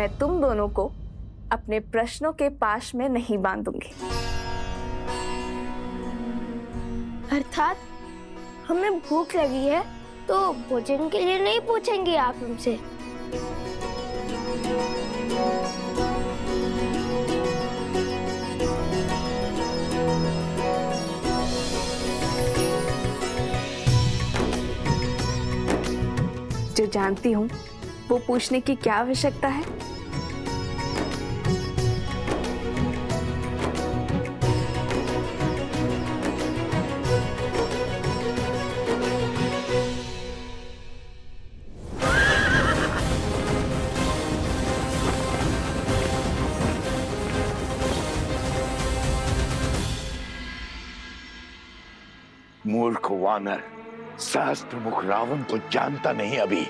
मैं तुम दोनों को अपने प्रश्नों के पाश में नहीं बांधूंगी। अर्थात हमें भूख लगी है तो भोजन के लिए नहीं पूछेंगे आप हमसे? जो जानती हूँ वो पूछने की क्या आवश्यकता है। मूर्ख वानर, सहस्त्र मुख रावण को जानता नहीं अभी।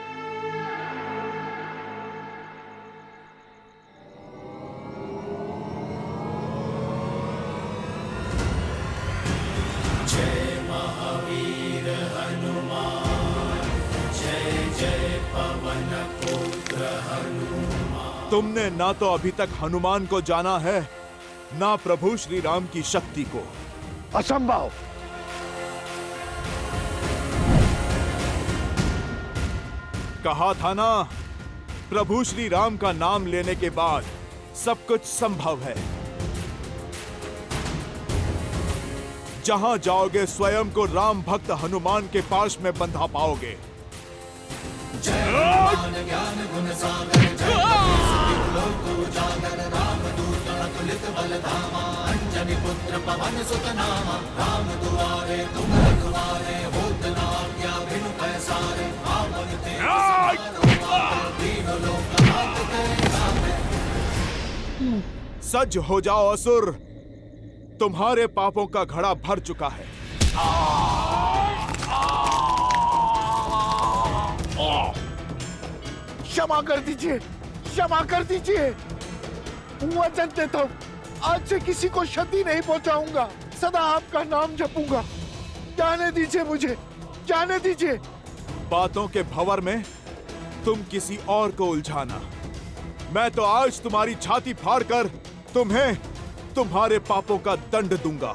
जय महावीर हनुमान, जय जय पवन पुत्र हनुमान। तुमने ना तो अभी तक हनुमान को जाना है, ना प्रभु श्री राम की शक्ति को। असंभव। कहा था ना, प्रभु श्री राम का नाम लेने के बाद सब कुछ संभव है। जहां जाओगे स्वयं को राम भक्त हनुमान के पास में बंधा पाओगे। जय हनुमान ज्ञान गुण सागर, जय लोक उजागर, राम दूत अतुलित बल धामा, अंजनी पुत्र पवन सुत नामा, राम दुआरे तुम रखवारे, होत न आज्ञा बिनु पैसारे, आपन तेज सहारो, तीनों लोक हाथ तेरे नामे। सज हो जाओ असुर, तुम्हारे पापों का घड़ा भर चुका है। क्षमा कर दीजिए, क्षमा कर दीजिए। वचन देता हूं, आज से किसी को क्षति नहीं पहुंचाऊंगा, सदा आपका नाम जपूंगा। जाने दीजिए मुझे, जाने दीजिए। बातों के भंवर में तुम किसी और को उलझाना। मैं तो आज तुम्हारी छाती फाड़कर तुम्हें तुम्हारे पापों का दंड दूंगा।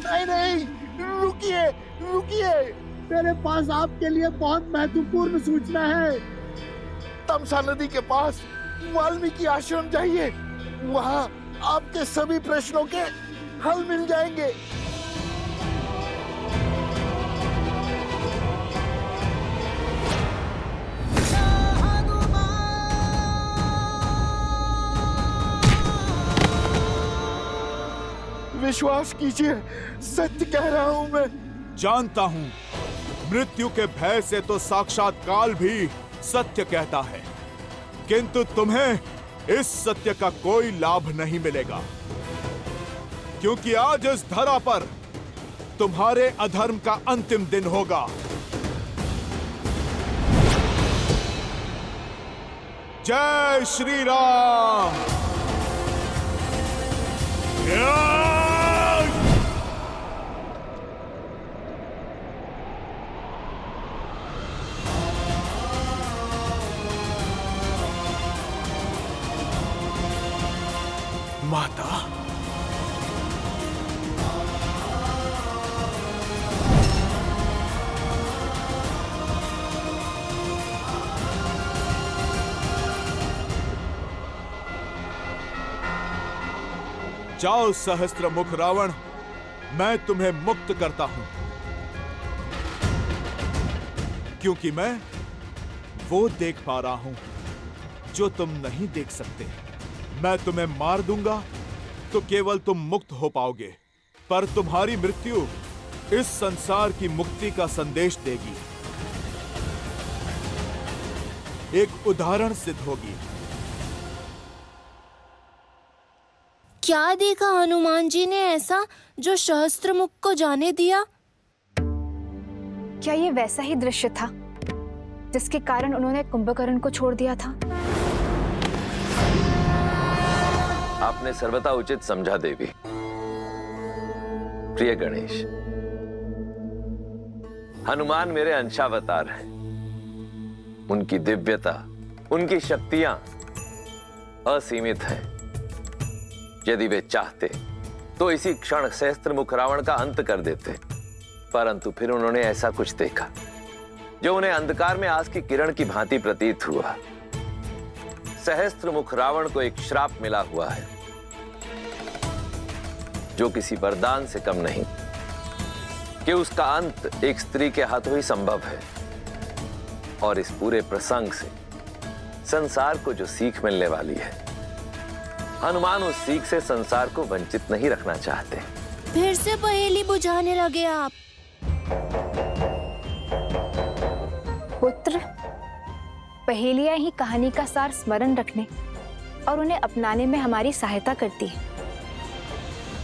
नहीं नहीं, रुकिए रुकिए, मेरे पास आपके लिए बहुत महत्वपूर्ण सूचना है। तमसा नदी के पास वाल्मीकि आश्रम जाइए, वहां आपके सभी प्रश्नों के हल मिल जाएंगे। विश्वास कीजिए, सत्य कह रहा हूं मैं। जानता हूं, मृत्यु के भय से तो साक्षात काल भी सत्य कहता है, किंतु तुम्हें इस सत्य का कोई लाभ नहीं मिलेगा, क्योंकि आज इस धरा पर तुम्हारे अधर्म का अंतिम दिन होगा। जय श्री राम। माता, जाओ सहस्त्र मुख रावण, मैं तुम्हें मुक्त करता हूं, क्योंकि मैं वो देख पा रहा हूं जो तुम नहीं देख सकते। मैं तुम्हें मार दूंगा तो केवल तुम मुक्त हो पाओगे, पर तुम्हारी मृत्यु इस संसार की मुक्ति का संदेश देगी, एक उदाहरण सिद्ध होगी। क्या देखा हनुमान जी ने ऐसा जो सहस्त्रमुख को जाने दिया? क्या ये वैसा ही दृश्य था जिसके कारण उन्होंने कुंभकर्ण को छोड़ दिया था? आपने सर्वथा उचित समझा देवी। प्रिय गणेश, हनुमान मेरे अंशावतार हैं। उनकी दिव्यता, उनकी शक्तियां असीमित हैं। यदि वे चाहते तो इसी क्षण सहस्त्रमुख रावण का अंत कर देते, परंतु फिर उन्होंने ऐसा कुछ देखा जो उन्हें अंधकार में आज की किरण की भांति प्रतीत हुआ। सहस्त्रमुख रावण को एक श्राप मिला हुआ है जो किसी वरदान से कम नहीं, कि उसका अंत एक स्त्री के हाथों ही संभव है। और इस पूरे प्रसंग से संसार को जो सीख मिलने वाली है, हनुमान उस सीख से संसार को वंचित नहीं रखना चाहते। फिर से पहेली बुझाने लगे आप। पुत्र, पहेलियां ही कहानी का सार स्मरण रखने और उन्हें अपनाने में हमारी सहायता करती है।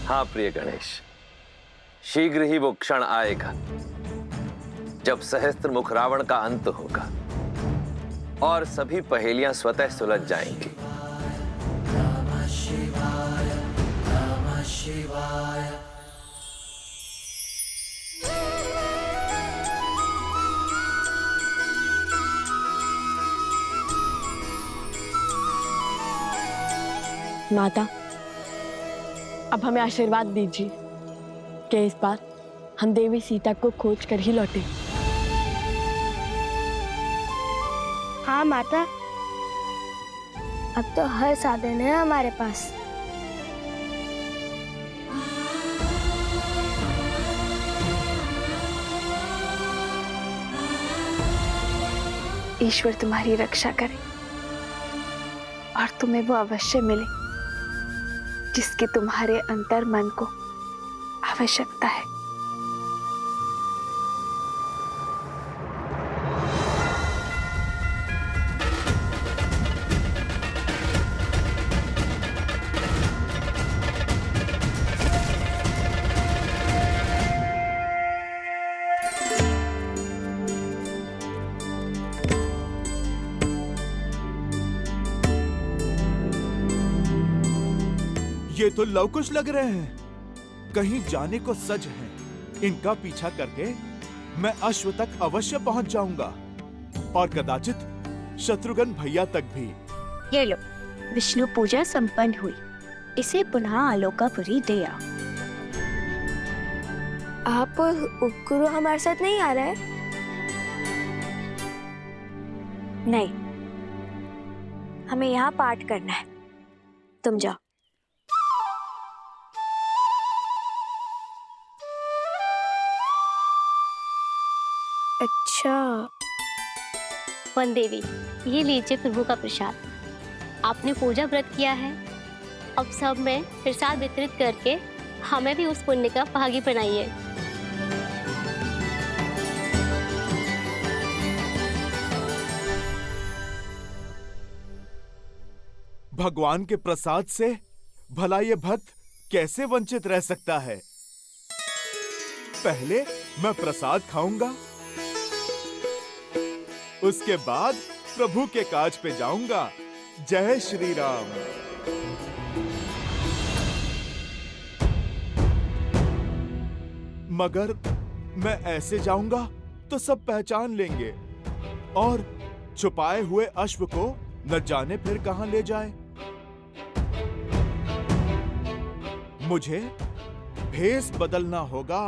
हाँ प्रिय गणेश, शीघ्र ही वो क्षण आएगा जब सहस्त्रमुख रावण का अंत होगा और सभी पहेलियां स्वतः सुलझ जाएंगी। नमः शिवाय, नमः शिवाय। माता, अब हमें आशीर्वाद दीजिए कि इस बार हम देवी सीता को खोज कर ही लौटे। हाँ माता, अब तो हर साधन है हमारे पास। ईश्वर तुम्हारी रक्षा करे और तुम्हें वो अवश्य मिले जिसकी तुम्हारे अंतर मन को आवश्यकता है। ये तो लवकुश लग रहे हैं, कहीं जाने को सज हैं। इनका पीछा करके मैं अश्व तक अवश्य पहुंच जाऊंगा और कदाचित शत्रुघ्न भैया तक भी। ये लो, विष्णु पूजा संपन्न हुई। इसे पुनः आलोकापुरी दे आओ। आप उपगुरु हमारे साथ नहीं आ रहे? नहीं, हमें यहाँ पाठ करना है। तुम जाओ। अच्छा। वन देवी, ये लीजिए प्रभु का प्रसाद। आपने पूजा व्रत किया है, अब सब में प्रसाद वितरित करके हमें भी उस पुण्य का भागी बनाइए। भगवान के प्रसाद से भला ये भक्त कैसे वंचित रह सकता है? पहले मैं प्रसाद खाऊंगा, उसके बाद प्रभु के काज पे जाऊंगा। जय श्री राम। मगर मैं ऐसे जाऊंगा तो सब पहचान लेंगे और छुपाए हुए अश्व को न जाने फिर कहां ले जाए। मुझे भेष बदलना होगा।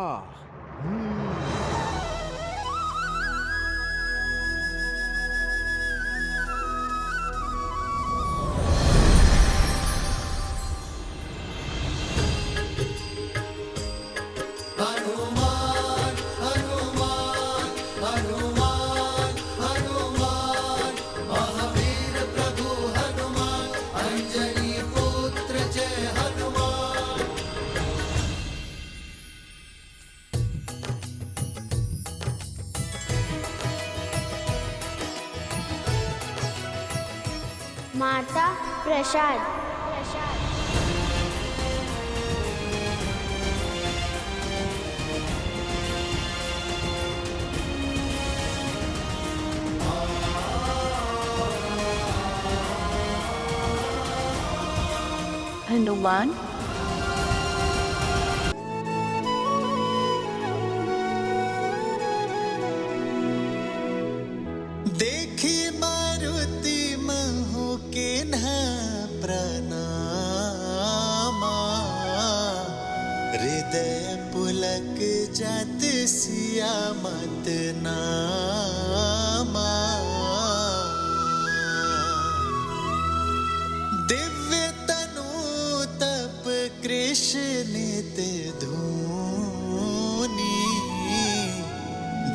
हनुमान हनुमान हनुमान हनुमान, महावीर प्रभु हनुमान, अंजनी पुत्र जय हनुमान। माता प्रसाद। हनुमान, देख देखी मारुति महु के न प्रणामा, हृदय पुलक जात सिया मत नामा। दिव्य तनु तप कृष्ण नित धूनी,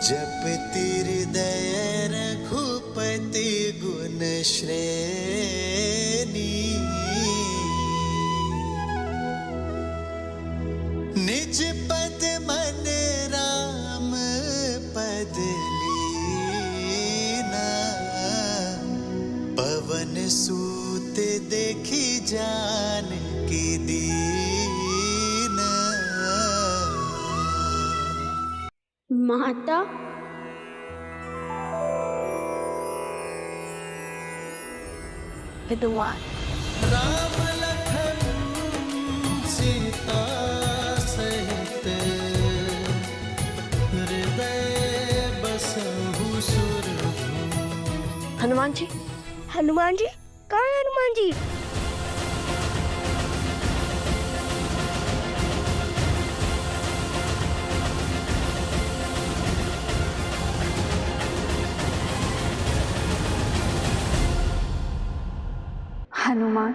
जपति हृदय रघुपति गुण श्रेणी। निज पद मन राम पद लीना, पवन सूत देखी जान की दीना। माता, विद्वान राम लखन सीता सहित, हृदय बसहु सुरभूप। हनुमान जी, हनुमान जी, कहाँ है हनुमान जी? हनुमान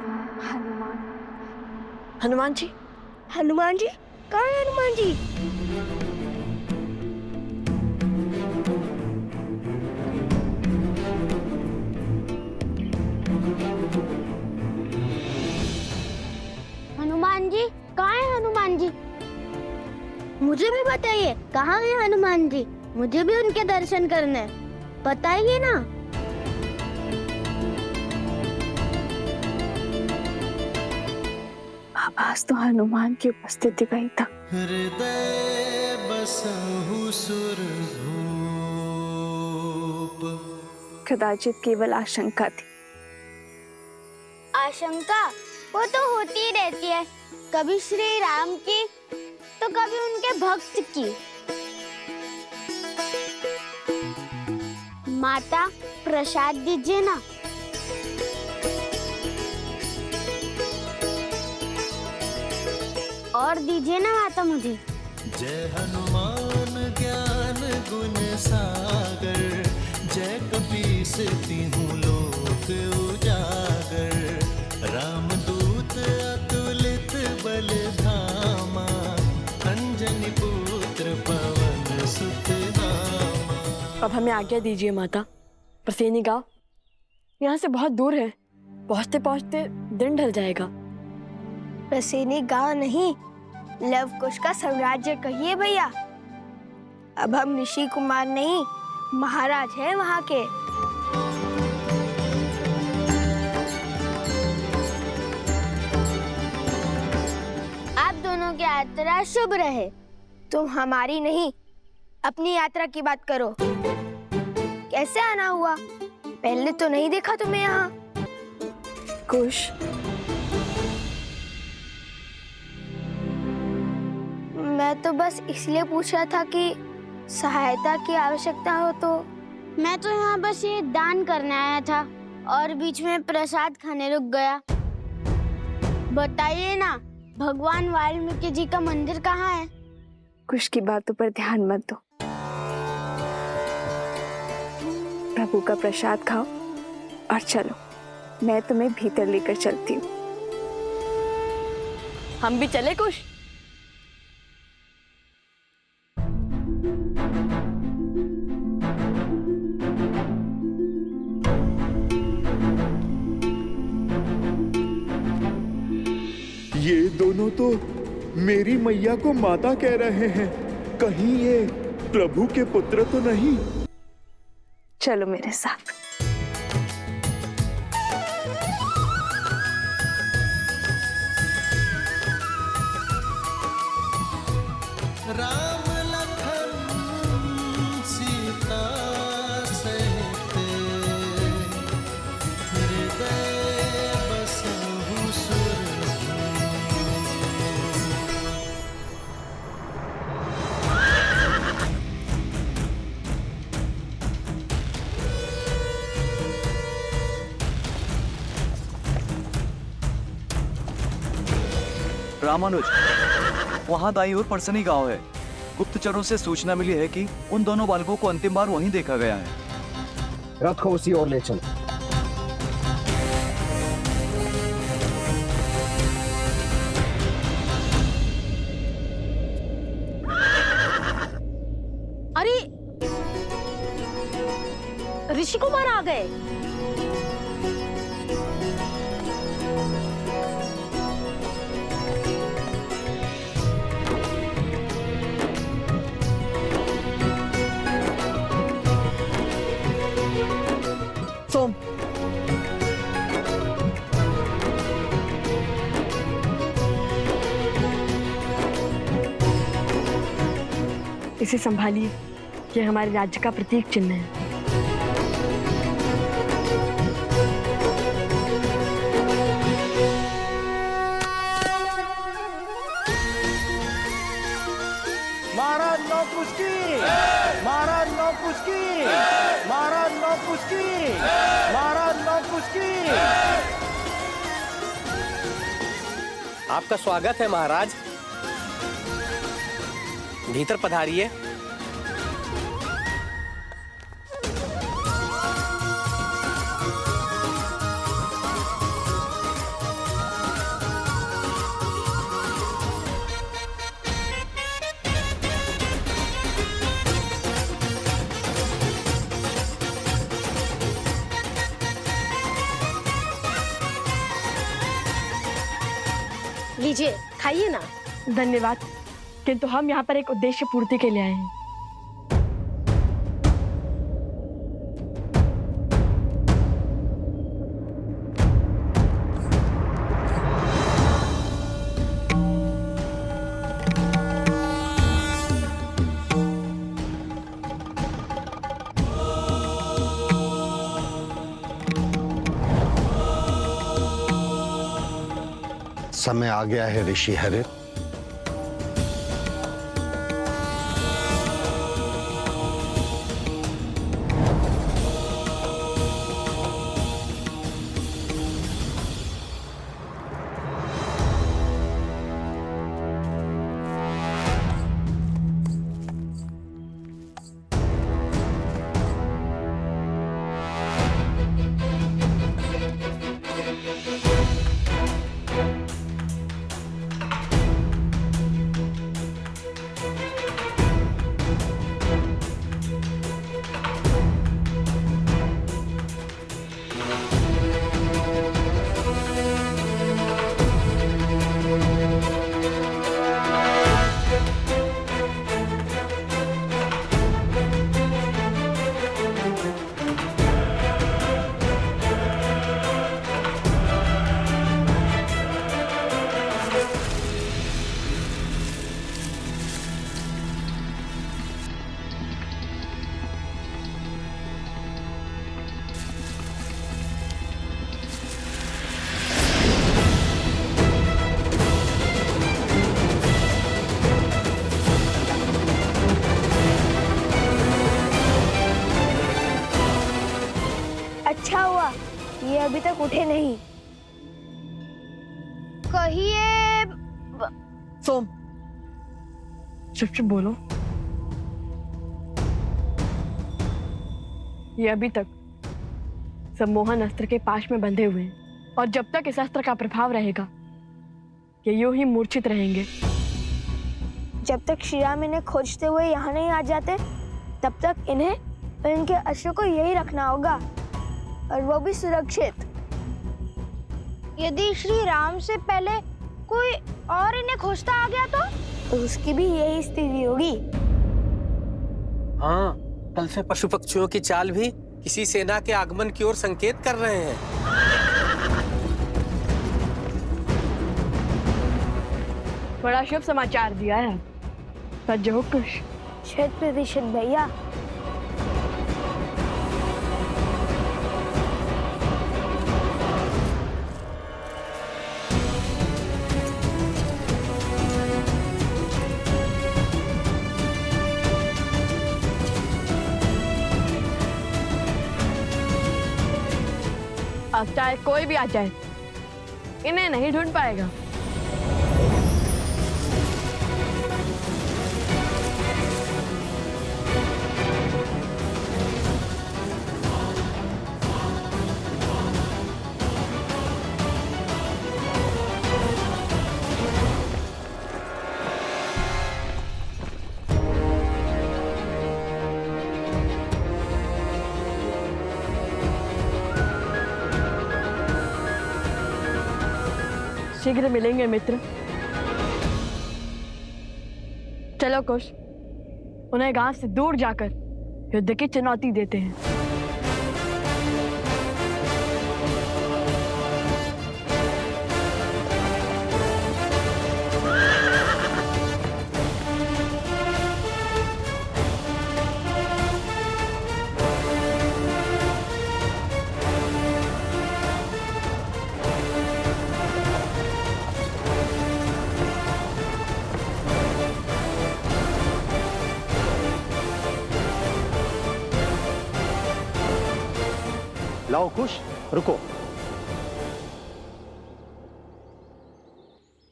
हनुमान जी, हनुमान जी, कहाँ है हनुमान जी? हनुमान जी, कहाँ है हनुमान जी? मुझे भी बताइए, कहाँ है हनुमान जी? मुझे भी उनके दर्शन करने हैं। बताइए ना। आवाज तो हनुमान की उपस्थिति का ही था। हृदय बसहु सुरभूप। कदाचित केवल आशंका थी। आशंका वो तो होती ही रहती है, कभी श्री राम की तो कभी उनके भक्त की। माता, प्रसाद दीजिए ना। और दीजिए ना माता मुझे। जय हनुमान ज्ञान गुण सागर, जय कपीस तिहु लोक उजागर। रामदूत अतुलित बल धामा, अंजनी पुत्र पवन सुत नामा। अब हमें आज्ञा दीजिए माता। प्रसेनी गांव यहाँ से बहुत दूर है, पहुँचते पहुँचते दिन ढल जाएगा। प्रसेनी गांव नहीं, लव कुश का साम्राज्य कहिए भैया। अब हम ऋषि कुमार नहीं, महाराज हैं वहाँ के। आप दोनों की यात्रा शुभ रहे। तुम हमारी नहीं, अपनी यात्रा की बात करो। कैसे आना हुआ? पहले तो नहीं देखा तुम्हें यहाँ। कुश, मैं तो बस इसलिए पूछा था कि सहायता की आवश्यकता हो तो। मैं तो यहाँ बस ये दान करने आया था और बीच में प्रसाद खाने रुक गया। बताइए ना, भगवान वाल्मीकि जी का मंदिर कहाँ है? कुश की बातों पर ध्यान मत दो। प्रभु का प्रसाद खाओ और चलो, मैं तुम्हें भीतर लेकर चलती हूँ। हम भी चले कुश? ये दोनों तो मेरी मैया को माता कह रहे हैं, कहीं ये प्रभु के पुत्र तो नहीं? चलो मेरे साथ। राम लखन सीता सहित, हृदय बसहु सुरभूप। रामानुज, वहाँ दाई ओर परसनी गांव है। गुप्तचरों से सूचना मिली है कि उन दोनों बालकों को अंतिम बार वहीं देखा गया है। रथ को उसी ओर ले चल। अरे ऋषि कुमार आ गए। सोम, इसे संभालिए, ये हमारे राज्य का प्रतीक चिन्ह है। महाराज नौकुस्की, महाराज नौकुस्की, महाराज नौकुस्की, महाराज नौकुस्की। आपका स्वागत है महाराज, भीतर पधारिए। लीजिए, खाइए ना। धन्यवाद, किंतु हम यहाँ पर एक उद्देश्य पूर्ति के लिए आए हैं। समय आ गया है ऋषि हरित। अच्छा हुआ ये अभी तक उठे नहीं। कहिए। सोम, चुप चुप बोलो। ये अभी तक सम्मोहन अस्त्र के पाश में बंधे हुए हैं और जब तक इस अस्त्र का प्रभाव रहेगा ये यूं ही मूर्छित रहेंगे। जब तक श्री राम इन्हें खोजते हुए यहाँ नहीं आ जाते तब तक इन्हें और इनके अस्त्र को यही रखना होगा, और वो भी सुरक्षित। यदि श्री राम से पहले कोई और इन्हें खोजता आ गया तो उसकी भी यही स्थिति होगी। हाँ, कल से पशु पक्षियों की चाल भी किसी सेना के आगमन की ओर संकेत कर रहे हैं। बड़ा शुभ समाचार दिया है। सज्ज हो खुश। 100% भैया। अब चाहे कोई भी आ जाए इन्हें नहीं ढूंढ पाएगा। शीघ्र मिलेंगे मित्र। चलो कुश, उन्हें गांव से दूर जाकर युद्ध की चुनौती देते हैं। लाओ कुश, रुको।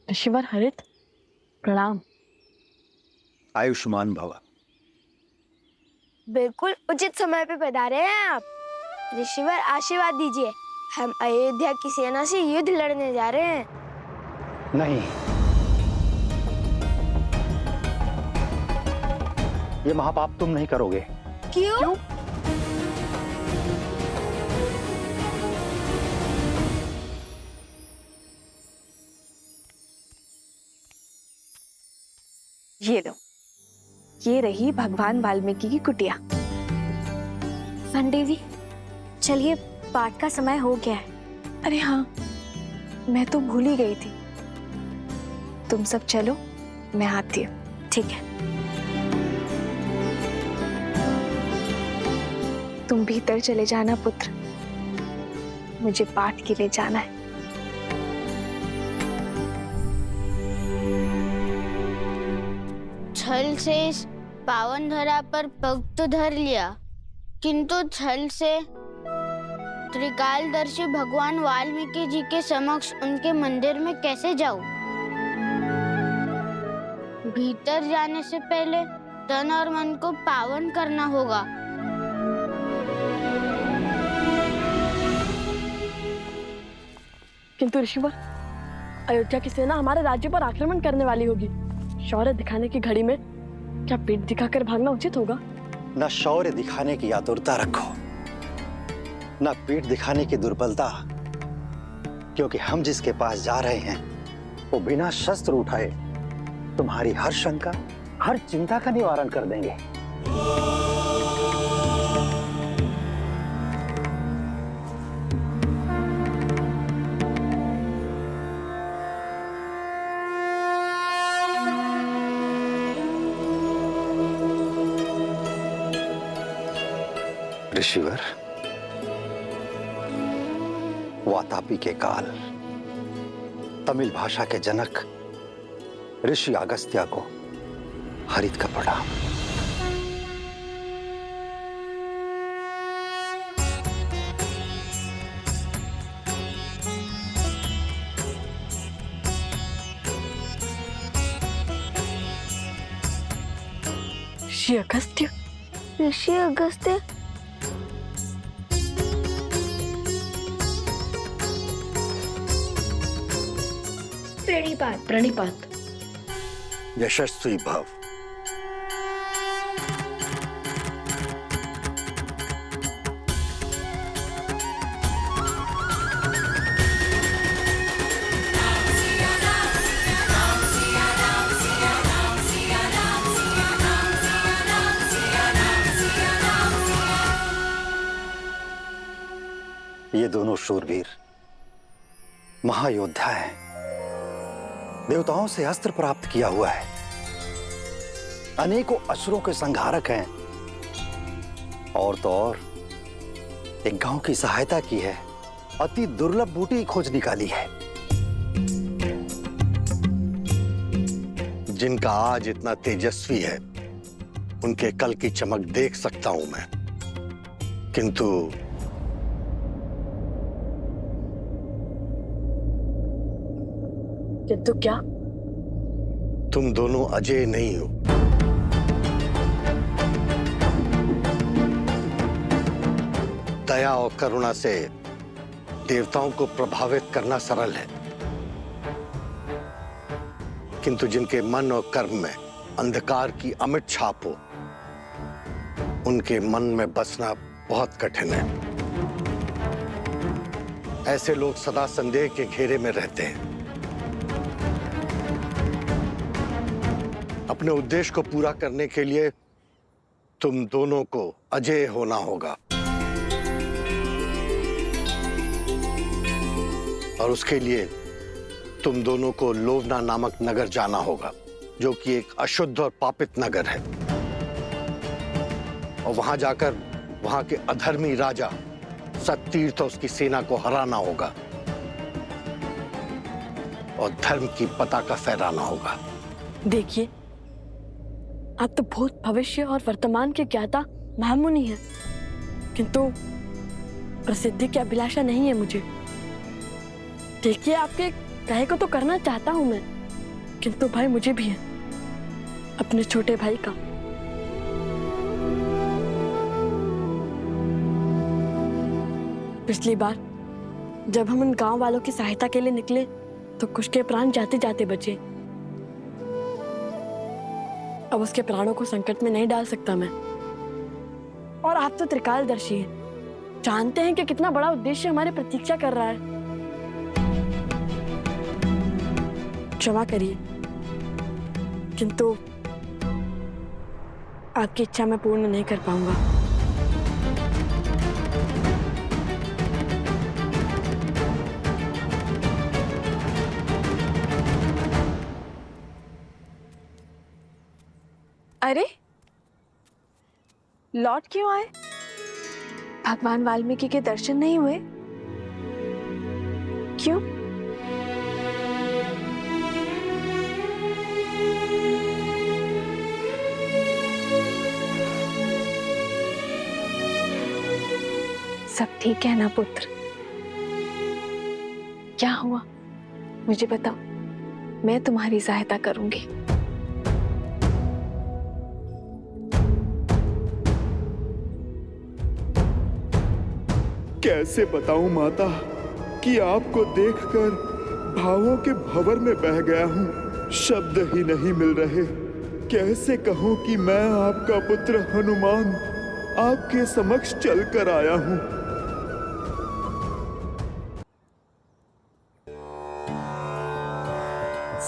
ऋषिवर हरित, प्रणाम। आयुष्मान भव। बिल्कुल उचित समय पे पधारे हैं आप। ऋषिवर आशीर्वाद दीजिए, हम अयोध्या की सेना से युद्ध लड़ने जा रहे हैं। नहीं, ये महापाप तुम नहीं करोगे। क्यों? ये लो, ये रही भगवान वाल्मीकि की कुटिया। देवी, चलिए पाठ का समय हो गया है। अरे हाँ, मैं तो भूल ही गई थी। तुम सब चलो, मैं आती हूँ। ठीक है। तुम भीतर चले जाना पुत्र, मुझे पाठ के लिए जाना है। छल से इस पावन धरा पर पग तो धर लिया, किंतु छल से त्रिकालदर्शी भगवान वाल्मीकि जी के समक्ष उनके मंदिर में कैसे जाऊं? भीतर जाने से पहले तन और मन को पावन करना होगा। किंतु ऋषिवर, अयोध्या की सेना हमारे राज्य पर आक्रमण करने वाली होगी। शौर्य दिखाने की घड़ी में क्या पीठ दिखाकर भागना उचित होगा? न शौर्य दिखाने की आतुरता रखो, न पीठ दिखाने की दुर्बलता, क्योंकि हम जिसके पास जा रहे हैं वो बिना शस्त्र उठाए तुम्हारी हर शंका, हर चिंता का निवारण कर देंगे। ऋषिवर, वातापी के काल तमिल भाषा के जनक ऋषि अगस्त्य को हरित का प्रणाम। ऋषि अगस्त्य? ऋषि अगस्त्य? प्रणिपात, प्रणिपात। यशस्वी भव। ये दोनों शूरवीर महायोद्धा हैं, देवताओं से अस्त्र प्राप्त किया हुआ है, अनेकों असुरों के संहारक हैं, और तो और एक गांव की सहायता की है, अति दुर्लभ बूटी की खोज निकाली है। जिनका आज इतना तेजस्वी है, उनके कल की चमक देख सकता हूं मैं, किंतु क्या? तुम दोनों अजय नहीं हो। दया और करुणा से देवताओं को प्रभावित करना सरल है, किंतु जिनके मन और कर्म में अंधकार की अमिट छाप हो, उनके मन में बसना बहुत कठिन है। ऐसे लोग सदा संदेह के घेरे में रहते हैं। अपने उद्देश्य को पूरा करने के लिए तुम दोनों को अजेय होना होगा, और उसके लिए तुम दोनों को लोवना नामक नगर जाना होगा, जो कि एक अशुद्ध और पापित नगर है। और वहां जाकर वहां के अधर्मी राजा सत्तीर्थ और उसकी सेना को हराना होगा और धर्म की पताका फहराना होगा। देखिए, आप तो भूत, भविष्य और वर्तमान के ज्ञाता महामुनि हैं, किंतु प्रसिद्धि की अभिलाषा नहीं है मुझे। देखिए, आपके कहे को तो करना चाहता हूं मैं, किंतु भाई मुझे भी है अपने छोटे भाई का। पिछली बार जब हम उन गांव वालों की सहायता के लिए निकले तो कुछ के प्राण जाते जाते बचे। अब उसके प्राणों को संकट में नहीं डाल सकता मैं। और आप तो त्रिकालदर्शी हैं, जानते हैं कि कितना बड़ा उद्देश्य हमारे प्रतीक्षा कर रहा है। क्षमा करिए, किंतु आपकी इच्छा मैं पूर्ण नहीं कर पाऊंगा। अरे, लौट क्यों आए? भगवान वाल्मीकि के दर्शन नहीं हुए? क्यों? सब ठीक है ना पुत्र? क्या हुआ मुझे बताओ, मैं तुम्हारी सहायता करूंगी। कैसे बताऊं माता कि आपको देखकर भावों के भंवर में बह गया हूं। शब्द ही नहीं मिल रहे। कैसे कहूं कि मैं आपका पुत्र हनुमान आपके समक्ष चलकर आया हूं।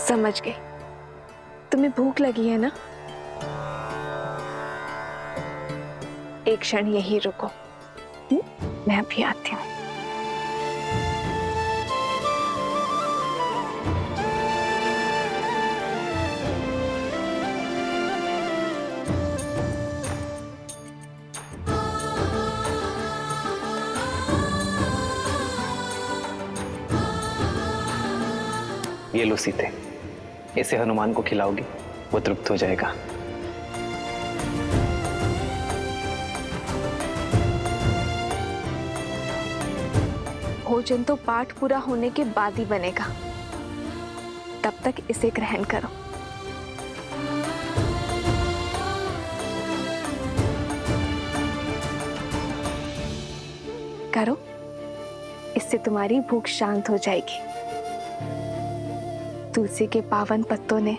समझ गई, तुम्हें भूख लगी है ना? एक क्षण यहीं रुको, मैं अभी आती हूँ। ये लो सीते, इसे हनुमान को खिलाओगी, वो तृप्त हो जाएगा। भोजन तो पाठ पूरा होने के बाद ही बनेगा, तब तक इसे ग्रहण करो। करो, इससे तुम्हारी भूख शांत हो जाएगी। तुलसी के पावन पत्तों ने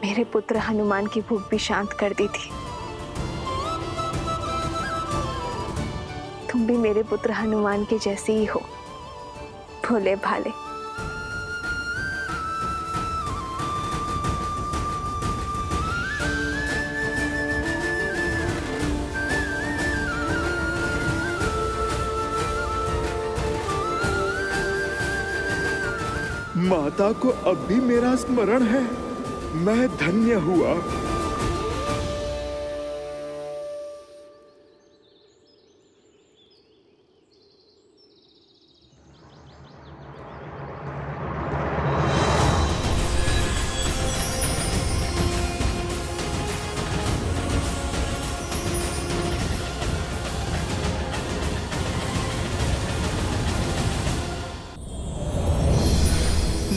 मेरे पुत्र हनुमान की भूख भी शांत कर दी थी। तुम भी मेरे पुत्र हनुमान के जैसे ही हो, भोले भाले। माता को अब भी मेरा स्मरण है। मैं धन्य हुआ।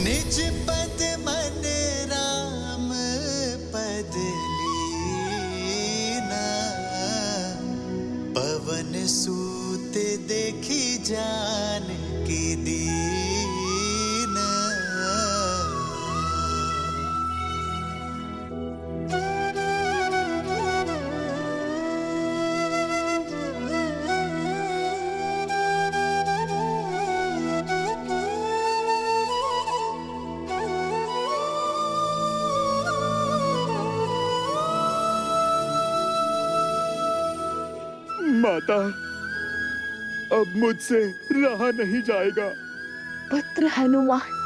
निज पद मन राम पद लीना, पवन सूत देखी जान की दीना। माता, अब मुझसे रहा नहीं जाएगा। पुत्र हनुमान,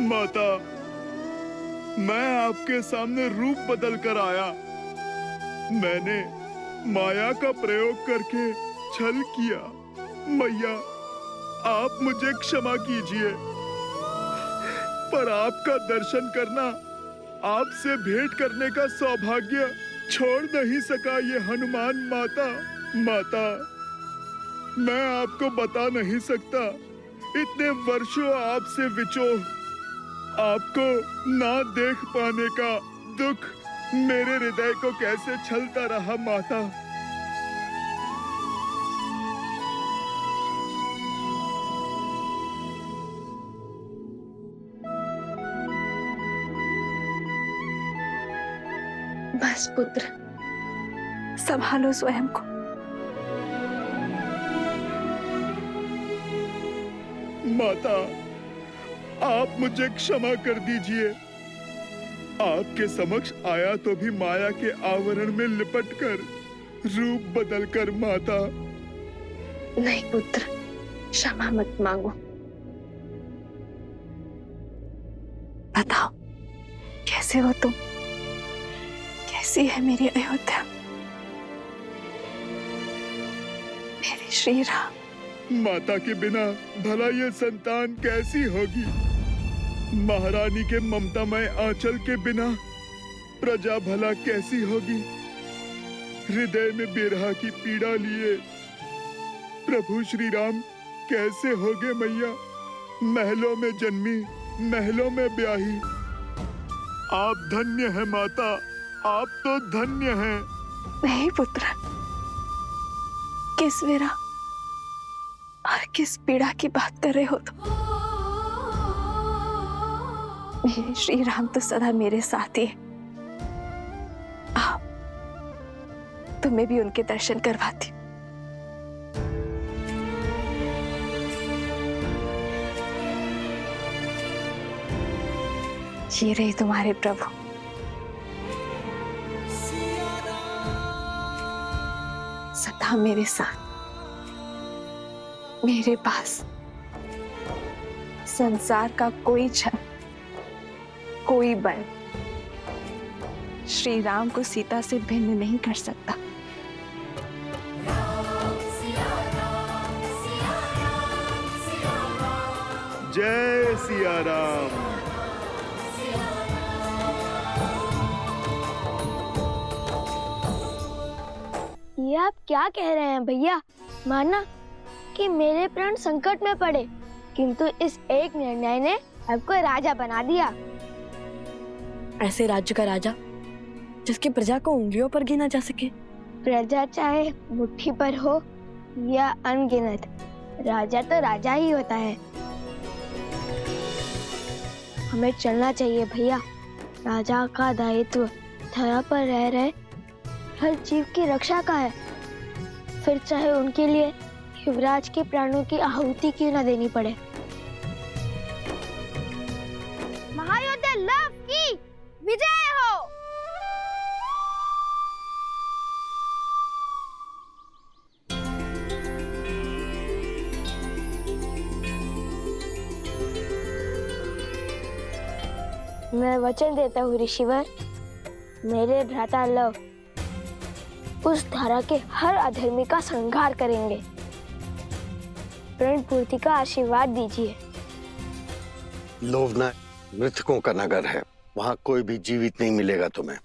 माता, मैं आपके सामने रूप बदल कर आया। मैंने माया का प्रयोग करके छल किया। मैया, आप मुझे क्षमा कीजिए, पर आपका दर्शन करना, आपसे भेंट करने का सौभाग्य छोड़ नहीं सका ये हनुमान माता। माता, मैं आपको बता नहीं सकता, इतने वर्षों आपसे विचोह आपको ना देख पाने का दुख मेरे हृदय को कैसे छलता रहा माता। बस पुत्र, संभालो स्वयं को। माता, आप मुझे क्षमा कर दीजिए। आपके समक्ष आया तो भी माया के आवरण में लिपटकर, रूप बदलकर माता। नहीं पुत्र, क्षमा मत मांगो। बताओ, कैसे हो तुम? कैसी है मेरी अयोध्या, मेरे श्री राम? माता के बिना भला ये संतान कैसी होगी? महारानी के ममतामय आंचल के बिना प्रजा भला कैसी होगी? हृदय में बिरहा की पीड़ा लिए प्रभु श्री राम कैसे होगे मैया? महलों में जन्मी, महलों में ब्याही। आप धन्य है माता, आप तो धन्य हैं। नहीं पुत्र, किस वीरा और किस पीड़ा की बात कर रहे हो तुम? मेरे श्री राम तो सदा मेरे साथ ही है। आओ, तुम्हें भी उनके दर्शन करवाती हूँ। ये रहे तुम्हारे प्रभु। सदा मेरे साथ, मेरे पास संसार का कोई जन, कोई बल श्री राम को सीता से भिन्न नहीं कर सकता। जय सिया राम। ये आप क्या कह रहे हैं भैया? माना कि मेरे प्राण संकट में पड़े, किंतु इस एक निर्णय ने आपको राजा बना दिया। ऐसे राज्य का राजा जिसकी प्रजा को उंगलियों पर गिना जा सके। प्रजा चाहे मुट्ठी पर हो या अनगिनत, राजा तो राजा ही होता है। हमें चलना चाहिए भैया। राजा का दायित्व धरा पर रह रहे हर जीव की रक्षा का है, फिर चाहे उनके लिए युवराज के प्राणों की आहुति क्यों न देनी पड़े। महायोद्धा लव की विजय हो। मैं वचन देता हूँ ऋषिवर, मेरे भ्राता लव उस धारा के हर अधर्मी का संहार करेंगे। प्रण पूर्ति का आशीर्वाद दीजिए। लोभना मृतकों का नगर है, वहां कोई भी जीवित नहीं मिलेगा तुम्हें।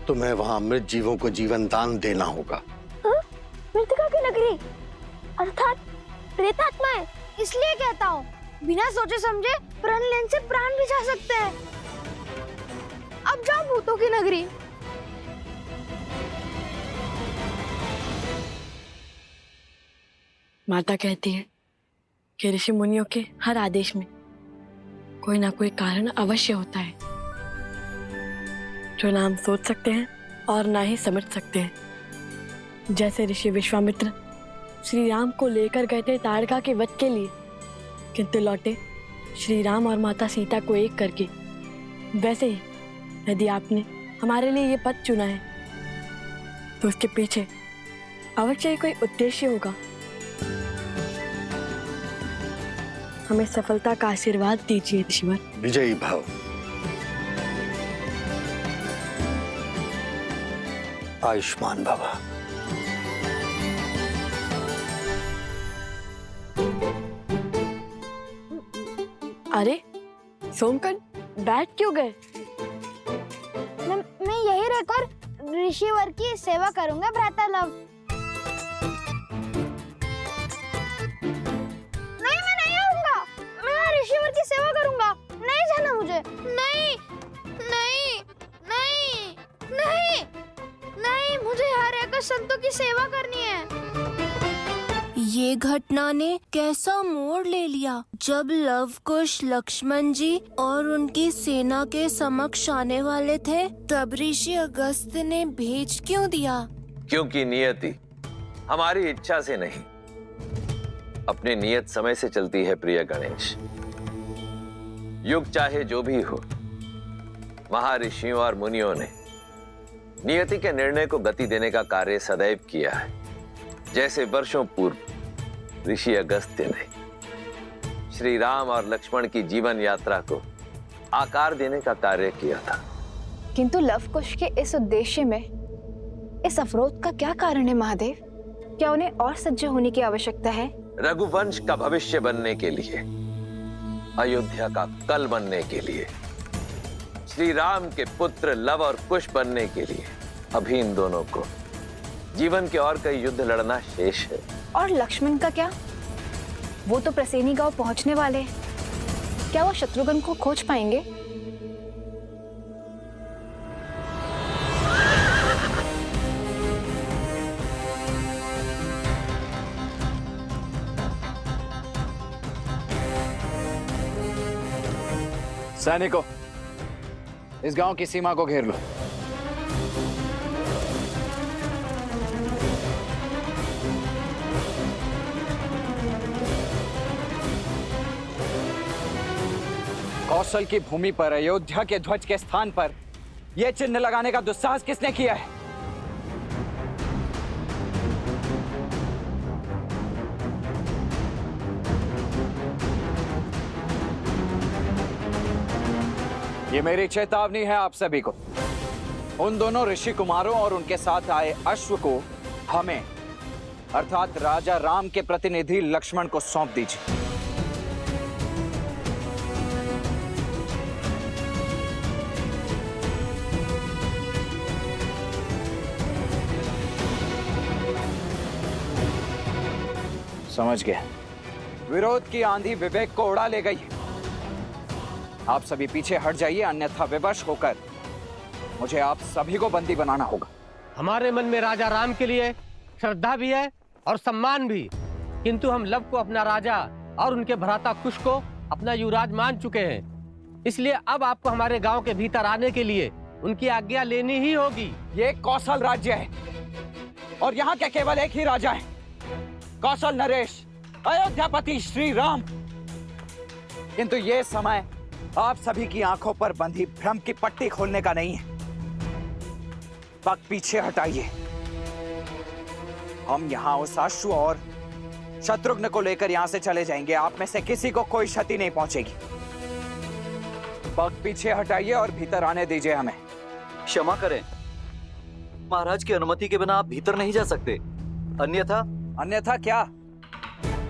तुम्हें वहां मृत जीवों को जीवन दान देना होगा। मृतिका की नगरी अर्थात प्रेतात्माएं। इसलिए कहता हूँ, बिना सोचे समझे प्रण लेने से प्राण भी जा सकते हैं। अब जाओ भूतों की नगरी। माता कहती है कि ऋषि मुनियों के हर आदेश में कोई ना कोई कारण अवश्य होता है, जो ना हम सोच सकते हैं और ना ही समझ सकते हैं। जैसे ऋषि विश्वामित्र श्री राम को लेकर गए थे ताड़का के वध के लिए, किंतु लौटे श्री राम और माता सीता को एक करके, वैसे ही यदि आपने हमारे लिए ये पद चुना है तो उसके पीछे अवश्य ही कोई उद्देश्य होगा। हमें सफलता का आशीर्वाद दीजिए ऋषिवर। विजयी भव। आयुष्मान भव। अरे सोमकन, बैठ क्यों गए? मैं यही रहकर ऋषिवर की सेवा करूंगा भ्राता लव। नहीं, मैं नहीं आऊंगा। मैं ऋषिवर की सेवा करूंगा। नहीं जाना मुझे। नहीं नहीं नहीं नहीं नहीं, मुझे यहाँ रहकर संतों की सेवा करनी है। ये घटना ने कैसा मोड़ ले लिया जब लव कुश लक्ष्मण जी और उनकी सेना के समक्ष आने वाले थे, तब ऋषि अगस्त्य ने भेज क्यों दिया? क्योंकि नियति हमारी इच्छा से नहीं, अपने नियत समय से चलती है प्रिय गणेश। युग चाहे जो भी हो, महर्षियों और मुनियों ने नियति के निर्णय को गति देने का कार्य सदैव किया है। जैसे वर्षों पूर्व ऋषि अगस्त्य ने श्री राम और लक्ष्मण की जीवन यात्रा को आकार देने का कार्य किया था। किंतु लवकुश के इस उद्देश्य में इस अवरोध का क्या कारण है महादेव? क्या उन्हें और सज्ज होने की आवश्यकता है? रघुवंश का भविष्य बनने के लिए, अयोध्या का कल बनने के लिए, श्री राम के पुत्र लव और कुश बनने के लिए अभी इन दोनों को जीवन के और कई युद्ध लड़ना शेष है। और लक्ष्मण का क्या? वो तो प्रसेनी गांव पहुंचने वाले हैं। क्या वो शत्रुघ्न को खोज पाएंगे? सैनिकों, इस गांव की सीमा को घेर लो। कौशल की भूमि पर अयोध्या के ध्वज के स्थान पर यह चिन्ह लगाने का दुस्साहस किसने किया है? ये मेरी चेतावनी है आप सभी को। उन दोनों ऋषि कुमारों और उनके साथ आए अश्व को हमें अर्थात राजा राम के प्रतिनिधि लक्ष्मण को सौंप दीजिए। समझ गए। विरोध की आंधी विवेक को उड़ा ले गई। आप सभी पीछे हट जाइए, अन्यथा विवश होकर मुझे आप सभी को बंदी बनाना होगा। हमारे मन में राजा राम के लिए श्रद्धा भी है और सम्मान भी, किंतु हम लव को अपना राजा और उनके भ्राता कुश को अपना युवराज मान चुके हैं। इसलिए अब आपको हमारे गांव के भीतर आने के लिए उनकी आज्ञा लेनी ही होगी। ये कौशल राज्य है और यहाँ के केवल एक ही राजा है, कौशल नरेश, अयोध्यापति श्री राम। किंतु ये समय आप सभी की आंखों पर बंधी भ्रम की पट्टी खोलने का नहीं है। वक्त पीछे हटाइए। हम यहाँ उस अश्व और शत्रुघ्न को लेकर यहाँ से चले जाएंगे। आप में से किसी को कोई क्षति नहीं पहुंचेगी। वक्त पीछे हटाइए और भीतर आने दीजिए हमें। क्षमा करें, महाराज की अनुमति के बिना आप भीतर नहीं जा सकते। अन्यथा क्या?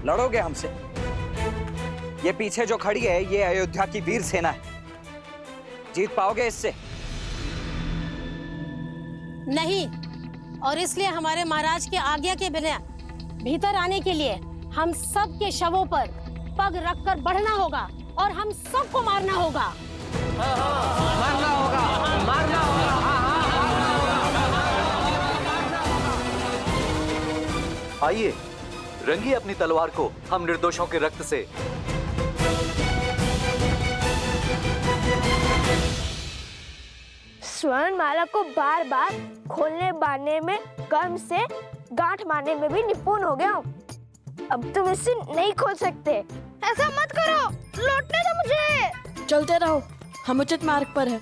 लड़ोगे हमसे? ये पीछे जो खड़ी है, ये अयोध्या की वीर सेना है। जीत पाओगे इससे? नहीं, और इसलिए हमारे महाराज के आज्ञा के बिना भीतर आने के लिए हम सब के शवों पर पग रखकर बढ़ना होगा और हम सबको मारना होगा। मारना होगा, मारना होगा। आइए, रंगिए अपनी तलवार को हम निर्दोषों के रक्त से। स्वर्ण माला को बार बार खोलने बांधने में कर्म से गांठ मारने में भी निपुण हो गया हूँ। अब तुम इसे नहीं खोल सकते। ऐसा मत करो, लौटने दो मुझे। चलते रहो, हम उचित मार्ग पर है।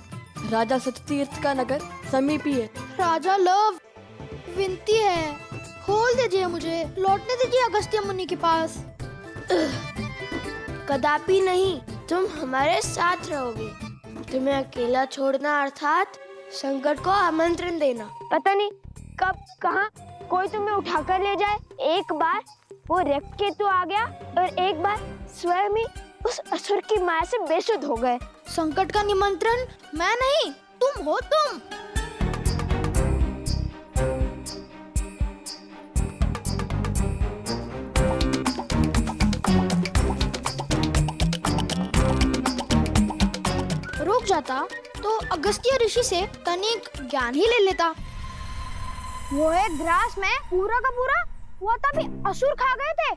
राजा सत्यतीर्थ का नगर समीप ही है। राजा लव, विनती है, खोल दीजिए मुझे, लौटने दीजिए अगस्त्य मुनि के पास। कदापि नहीं, तुम हमारे साथ रहोगे। तुम्हें अकेला छोड़ना अर्थात संकट को आमंत्रण देना। पता नहीं कब कहाँ कोई तुम्हें उठाकर ले जाए। एक बार वो रक्तकेतु आ गया और एक बार स्वयं ही उस असुर की माया से बेसुध हो गए। संकट का निमंत्रण मैं नहीं, तुम हो तुम। रुक जाता तो अगस्त्य ऋषि से तनिक ज्ञान ही ले लेता। वो एक ग्रास में पूरा का पूरा वो तभी असुर खा गए थे।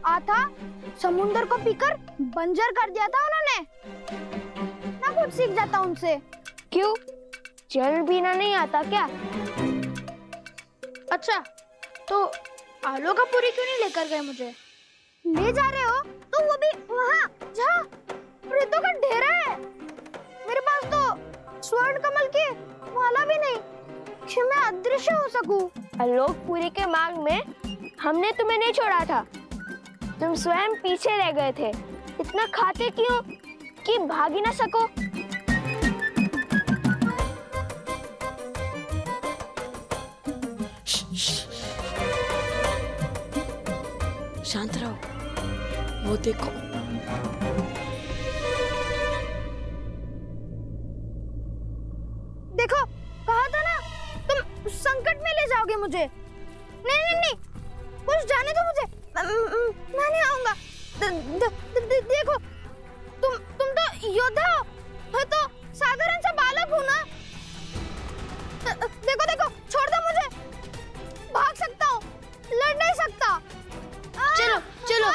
आता समुद्र को पीकर बंजर कर दिया था उन्होंने। ना कुछ सीख जाता उनसे। क्यों, जल पीना नहीं आता क्या? अच्छा, तो आलो का पूरी क्यों नहीं लेकर गए मुझे? ले जा रहे हो तो वो भी वहाँ जहाँ प्रेतों का डेरा है। मेरे पास तो स्वर्ण कमल की माला भी नहीं कि मैं अदृश्य हो सकूं। आलोकपुरी के मार्ग में हमने तुम्हें नहीं छोड़ा था, तुम स्वयं पीछे रह गए थे। इतना खाते क्यों कि भाग ही ना सको? शांत रहो, वो देखो। देखो, कहा था ना, तुम संकट में ले जाओगे मुझे। नहीं नहीं नहीं, कुछ जाने दो मुझे, मैं नहीं आऊंगा। देखो, तुम तो योद्धा हो, मैं तो साधारण सा बालक हूँ ना। देखो देखो, छोड़ दो मुझे, भाग सकता हूँ, लड़ नहीं सकता। चलो चलो।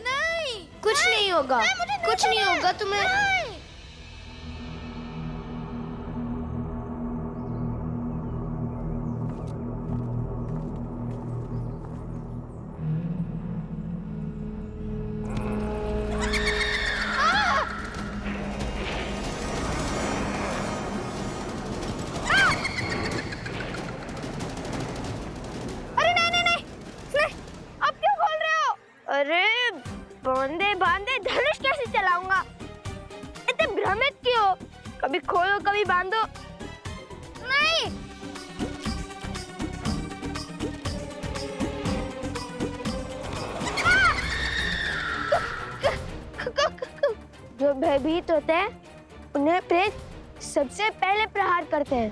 नहीं, कुछ नहीं होगा, कुछ नहीं होगा तुम्हें। अरे बांधे बांधे धनुष कैसे चलाऊंगा? इतने भ्रमित क्यों? कभी खोलो कभी बांधो। नहीं, जो भयभीत होते हैं उन्हें प्रेत सबसे पहले प्रहार करते हैं।